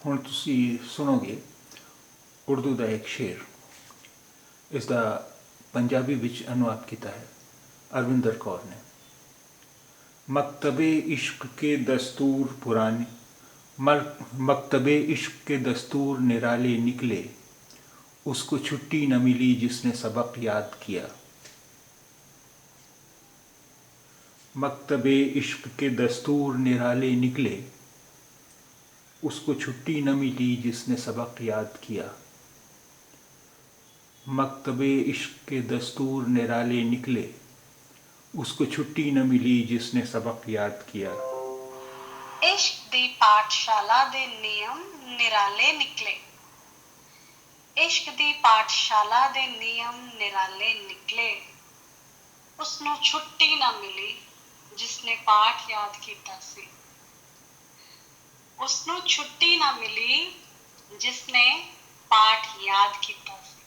ਹੁਣ ਤੁਸੀਂ ਸੁਣੋਗੇ ਉਰਦੂ ਦਾ ਇੱਕ ਸ਼ੇਰ। ਇਸ ਦਾ ਪੰਜਾਬੀ ਵਿੱਚ ਅਨੁਵਾਦ ਕੀਤਾ ਹੈ ਅਰਵਿੰਦਰ ਕੌਰ ਨੇ। मकतबे इश्क के दस्तूर पुराने मकतबे इश्क के दस्तूर निराले निकले, उसको छुट्टी न मिली जिसने सबक याद किया। मकतबे इश्क के दस्तूर निराले निकले, उसको छुट्टी न मिली जिसने सबक याद किया। मकतबे इश्क के दस्तूर निराले निकले, उसको छुट्टी न मिली जिसने सबक याद किया। इश्क दी पाठशाला दे नियम निराले निकले। इश्क दी पाठशाला दे नियम निराले निकले, उसनों छुट्टी ना मिली जिसने पाठ याद कीता सी। उसनों छुट्टी ना मिली जिसने पाठ याद कीता सी।